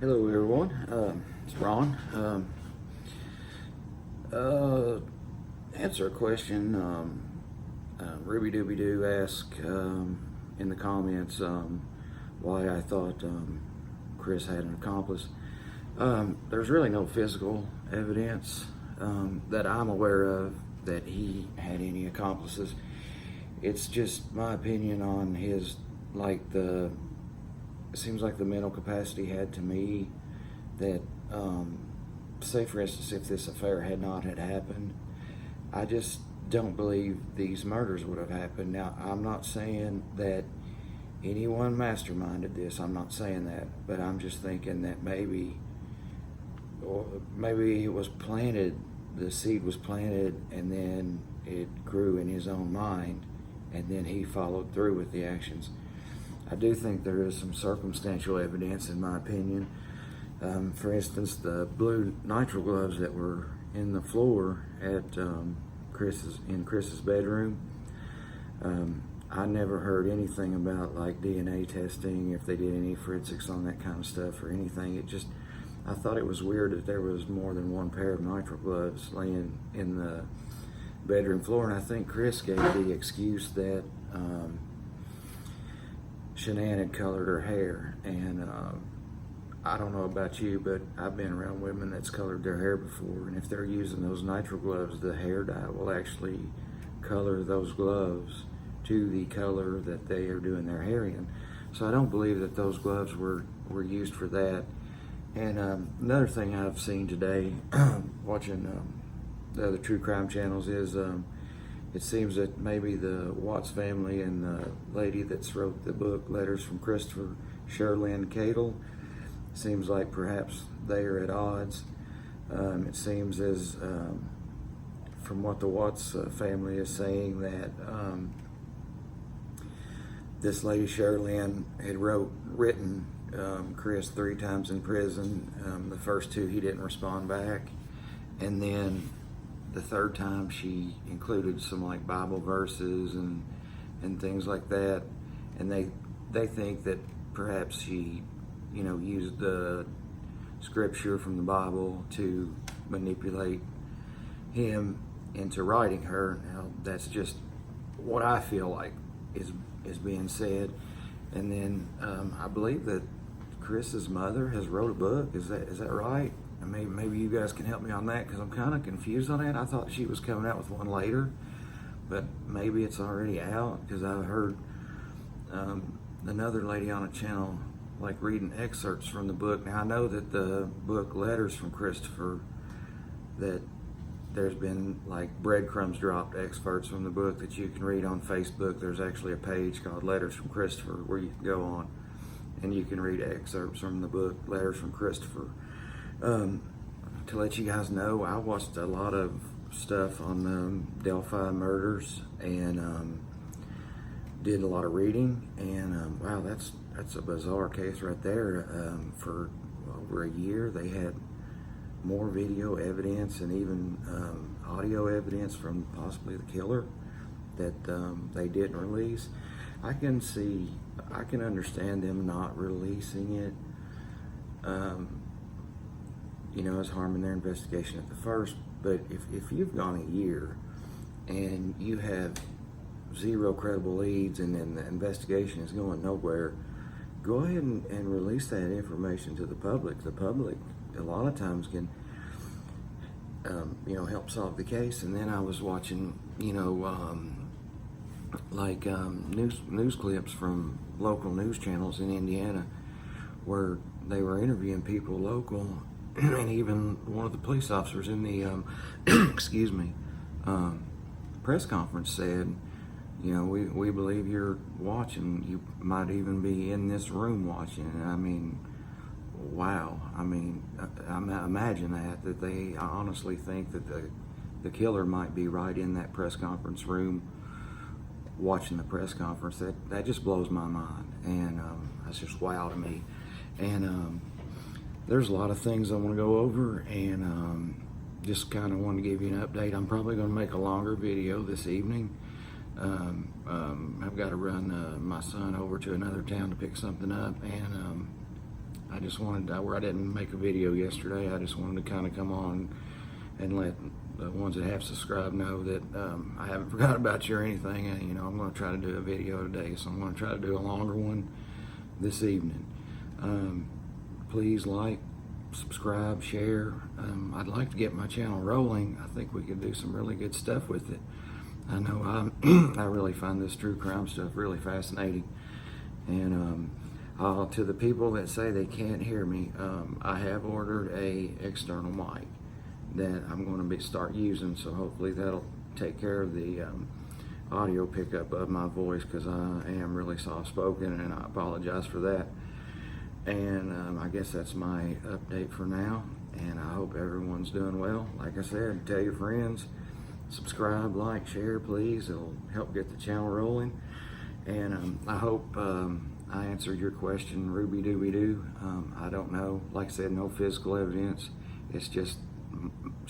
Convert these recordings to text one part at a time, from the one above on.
Hello, everyone. It's Ron. Answer a question. Ruby Dooby Doo asked in the comments why I thought Chris had an accomplice. There's really no physical evidence that I'm aware of that he had any accomplices. It's just my opinion on his, it seems like the mental capacity he had to me that, say for instance, if this affair had not had happened, I just don't believe these murders would have happened. Now, I'm not saying that anyone masterminded this. I'm not saying that, but I'm just thinking that maybe it was planted, the seed was planted, and then it grew in his own mind, and then he followed through with the actions. I do think there is some circumstantial evidence, in my opinion. For instance, the blue nitrile gloves that were in the floor at Chris's bedroom. I never heard anything about like DNA testing, if they did any forensics on that kind of stuff or anything. I thought it was weird that there was more than one pair of nitrile gloves laying in the bedroom floor, and I think Chris gave the excuse that Shanann had colored her hair, and I don't know about you, but I've been around women that's colored their hair before, and if they're using those nitrile gloves, the hair dye will actually color those gloves to the color that they are doing their hair in. So I don't believe that those gloves were used for that. And another thing I've seen today, watching the other true crime channels, is it seems that maybe the Watts family and the lady that's wrote the book, Letters from Christopher, Sherilyn Cadle, seems like perhaps they are at odds. It seems as, from what the Watts family is saying, that this lady Sherilyn had written Chris 3 times in prison. The first 2 he didn't respond back, and then the 3rd time she included some like Bible verses and things like that, and they think that perhaps she used the scripture from the Bible to manipulate him into writing her. Now that's just what I feel like is being said. And then I believe that Chris's mother has wrote a book. Is that right? And maybe you guys can help me on that, because I'm kind of confused on that. I thought she was coming out with one later, but maybe it's already out, because I heard another lady on a channel like reading excerpts from the book. Now I know that the book Letters from Christopher, that there's been like breadcrumbs dropped, excerpts from the book that you can read on Facebook. There's actually a page called Letters from Christopher where you can go on and you can read excerpts from the book Letters from Christopher. To let you guys know, I watched a lot of stuff on the Delphi murders, and did a lot of reading, and wow, that's a bizarre case right there. For over a year, they had more video evidence and even audio evidence from possibly the killer that they didn't release. I can understand them not releasing it, as harming their investigation at the first. But if you've gone a year and you have 0 credible leads, and then the investigation is going nowhere, go ahead and release that information to the public. The public a lot of times can help solve the case. And then I was watching news clips from local news channels in Indiana where they were interviewing people local, and even one of the police officers in the press conference said, we believe you're watching. You might even be in this room watching. And I mean, wow. I mean, imagine that they honestly think that the killer might be right in that press conference room watching the press conference. That just blows my mind. And that's just wow to me. And there's a lot of things I want to go over, and just kind of want to give you an update. I'm probably going to make a longer video this evening. I've got to run my son over to another town to pick something up, and I I just wanted, where I didn't make a video yesterday, I just wanted to kind of come on and let the ones that have subscribed know that I haven't forgot about you or anything. And, you know, I'm going to try to do a video today, so I'm going to try to do a longer one this evening. Please like, subscribe, share. I'd like to get my channel rolling. I think we could do some really good stuff with it. I know I really find this true crime stuff really fascinating. And to the people that say they can't hear me, I have ordered a external mic that I'm going to start using, so hopefully that'll take care of the audio pickup of my voice, because I am really soft-spoken, and I apologize for that. And I guess that's my update for now, and I hope everyone's doing well. Like I said, tell your friends, subscribe, like, share, please. It'll help get the channel rolling. And I hope I answered your question, Ruby Dooby Doo. I don't know. Like I said, no physical evidence. It's just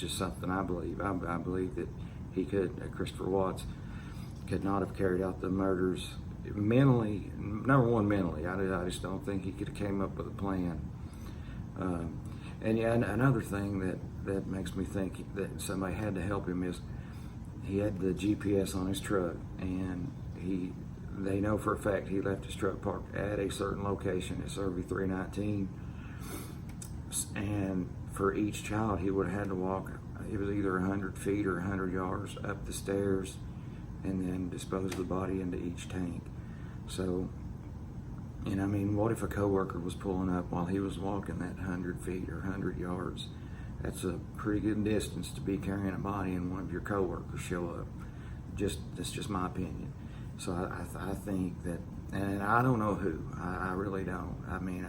something I believe. I believe that he could, Christopher Watts, could not have carried out the murders mentally. Number one, mentally. I just don't think he could have came up with a plan. And yeah, another thing that makes me think that somebody had to help him is he had the GPS on his truck, and they know for a fact he left his truck parked at a certain location at Survey 319. And for each child, he would have had to walk, it was either 100 feet or 100 yards up the stairs, and then dispose the body into each tank. So, and I mean, what if a coworker was pulling up while he was walking that 100 feet or 100 yards? That's a pretty good distance to be carrying a body, and one of your coworkers show up. That's just my opinion. So I think that, and I don't know who. I really don't. I mean,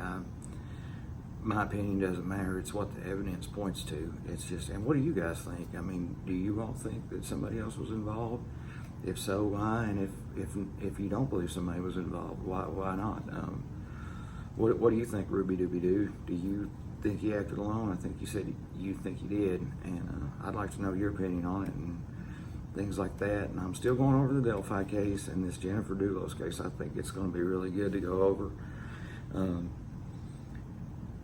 my opinion doesn't matter. It's what the evidence points to. It's just, and what do you guys think? I mean, do you all think that somebody else was involved? If so, why? And if you don't believe somebody was involved, why not? What do you think, Ruby Dooby Doo? Do you think he acted alone? I think you said you think he did, and I'd like to know your opinion on it and things like that. And I'm still going over the Delphi case and this Jennifer Dulos case. I think it's going to be really good to go over.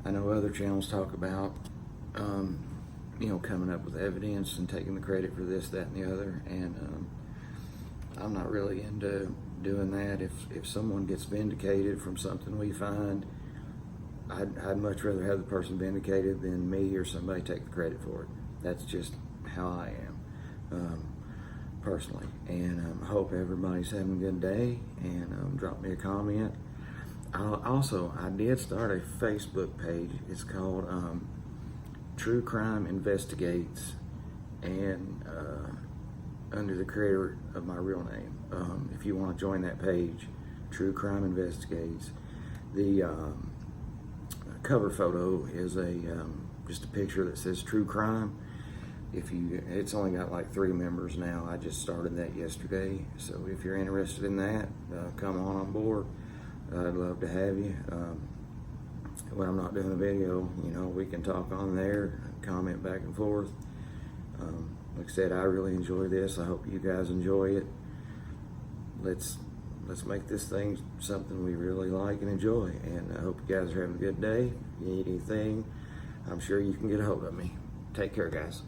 I know other channels talk about, you know, coming up with evidence and taking the credit for this, that, and the other. And I'm not really into doing that. If someone gets vindicated from something we find, I'd much rather have the person vindicated than me or somebody take the credit for it. That's just how I am, personally. And I hope everybody's having a good day, and drop me a comment. I did start a Facebook page. It's called True Crime Investigates, and under the creator of my real name. If you want to join that page, True Crime Investigates. The cover photo is just a picture that says True Crime. It's only got like 3 members now. I just started that yesterday. So if you're interested in that, come on board. I'd love to have you. When I'm not doing a video, you know, we can talk on there, comment back and forth. Like I said, I really enjoy this. I hope you guys enjoy it. Let's make this thing something we really like and enjoy. And I hope you guys are having a good day. If you need anything, I'm sure you can get a hold of me. Take care, guys.